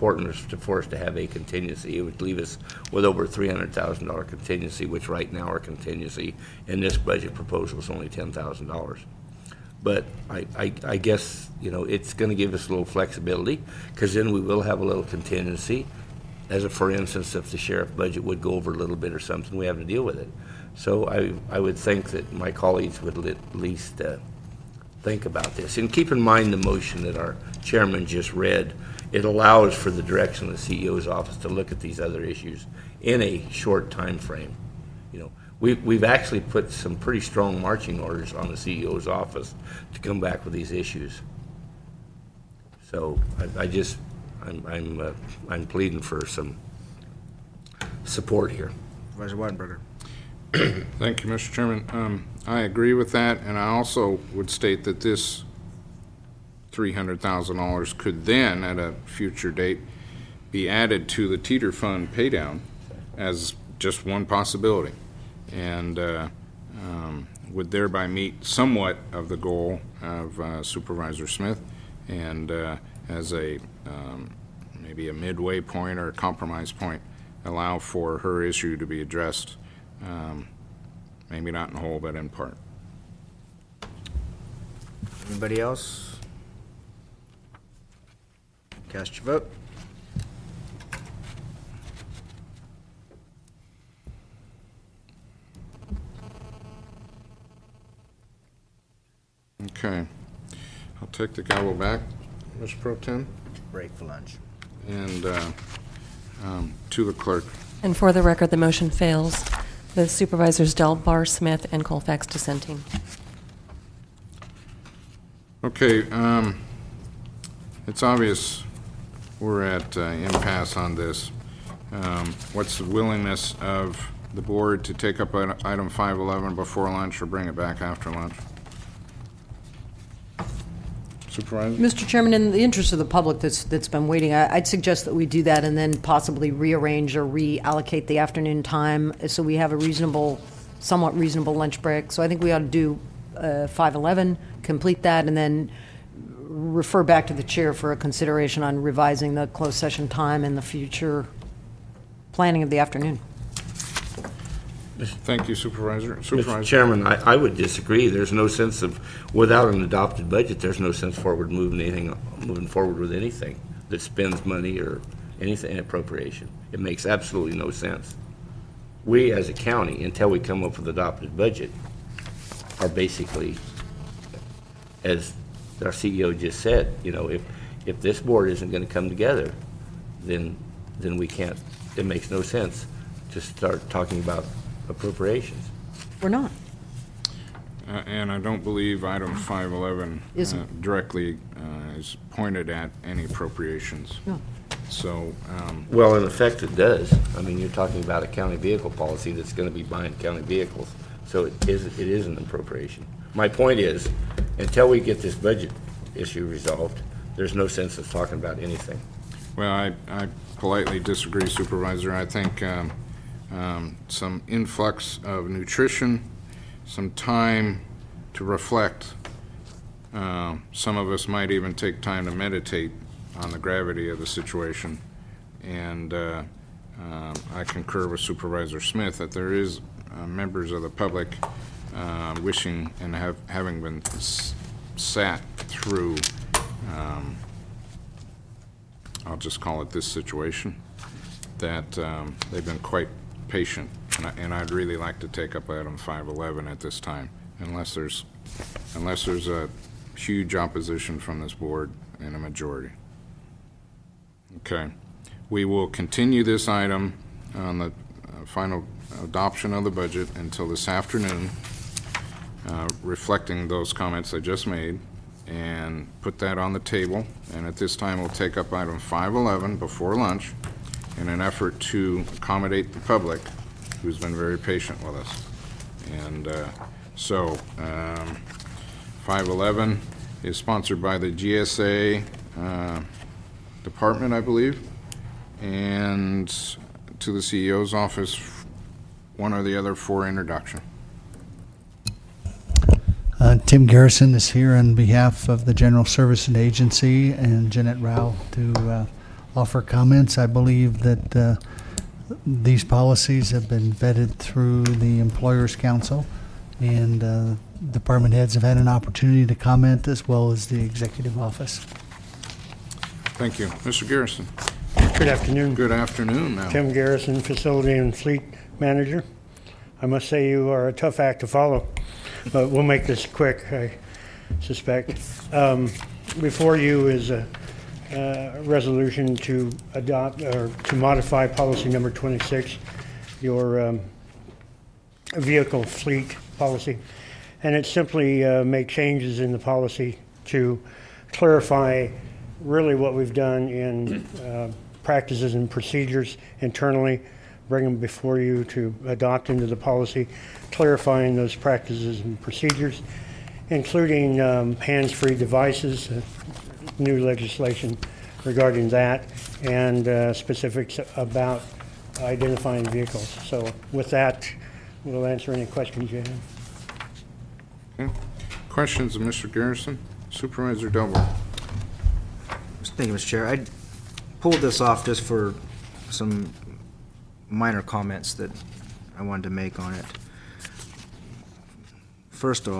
important for us to have a contingency. It would leave us with over $300,000 contingency, which right now our contingency in this budget proposal is only $10,000. But I guess, you know, it's going to give us a little flexibility, because then we will have a little contingency. As a, for instance, if the sheriff budget would go over a little bit or something, we have to deal with it. So I would think that my colleagues would at least think about this. And keep in mind the motion that our chairman just read. It allows for the direction of the CEO's office to look at these other issues in a short time frame. You know, we've actually put some pretty strong marching orders on the CEO's office to come back with these issues. So I'm pleading for some support here. Supervisor Weidenberger. Thank you, Mr. Chairman. I agree with that, and I also would state that this $300,000 could then, at a future date, be added to the teeter fund paydown as just one possibility, and would thereby meet somewhat of the goal of Supervisor Smith, and as a maybe a midway point or a compromise point, allow for her issue to be addressed. Maybe not in whole, but in part. Anybody else? Cast your vote. Okay. I'll take the gavel back, Mr. Pro Tem. Break for lunch. And to the clerk. And for the record, the motion fails. The supervisors Delbar, Smith, and Colfax dissenting. Okay, it's obvious we're at impasse on this. What's the willingness of the board to take up item 511 before lunch or bring it back after lunch? Supervisor? Mr. Chairman, in the interest of the public that's been waiting, I'd suggest that we do that and then possibly rearrange or reallocate the afternoon time so we have a somewhat reasonable lunch break. So I think we ought to do 511, complete that, and then refer back to the chair for a consideration on revising the closed session time and the future planning of the afternoon. Thank you, Supervisor. Mr. Chairman, I would disagree. There's no sense of, without an adopted budget, there's no sense moving forward with anything that spends money or anything appropriation. It makes absolutely no sense. We, as a county, until we come up with an adopted budget, are basically, as our CEO just said, you know, if this board isn't going to come together, then we can't. It makes no sense to start talking about appropriations. We're not. And I don't believe item 511 directly is pointed at any appropriations. No. So, well, in effect, it does. I mean, you're talking about a county vehicle policy that's going to be buying county vehicles, so it is an appropriation. My point is, until we get this budget issue resolved, there's no sense of talking about anything. well, I politely disagree, Supervisor. I think some influx of nutrition, some time to reflect. Some of us might even take time to meditate on the gravity of the situation. And I concur with Supervisor Smith that there is members of the public wishing and having been sat through, I'll just call it this situation, that they've been quite patient. And I'd really like to take up item 511 at this time, unless there's a huge opposition from this board and a majority. Okay. We will continue this item on the final adoption of the budget until this afternoon, reflecting those comments I just made, and put that on the table. And at this time, we'll take up item 511 before lunch in an effort to accommodate the public, who's been very patient with us. And so 511 is sponsored by the GSA department, I believe, and to the CEO's office, one or the other for introduction. Tim Garrison is here on behalf of the General Services Agency and Jeanette Rao to offer comments. I believe that these policies have been vetted through the Employers Council, and department heads have had an opportunity to comment, as well as the executive office. Thank you. Mr. Garrison. Good afternoon. Good afternoon now. Tim Garrison, Facility and Fleet Manager. I must say you are a tough act to follow, but we'll make this quick, I suspect. Before you is a resolution to adopt or to modify policy number 26, your vehicle fleet policy. And it simply make changes in the policy to clarify really what we've done in practices and procedures internally, bring them before you to adopt into the policy, clarifying those practices and procedures, including hands-free devices, new legislation regarding that, and specifics about identifying vehicles. So with that, we'll answer any questions you have. Okay. Questions of Mr. Garrison? Supervisor Delbar. Thank you, Mr. Chair. I pulled this off just for some minor comments that I wanted to make on it. First of all,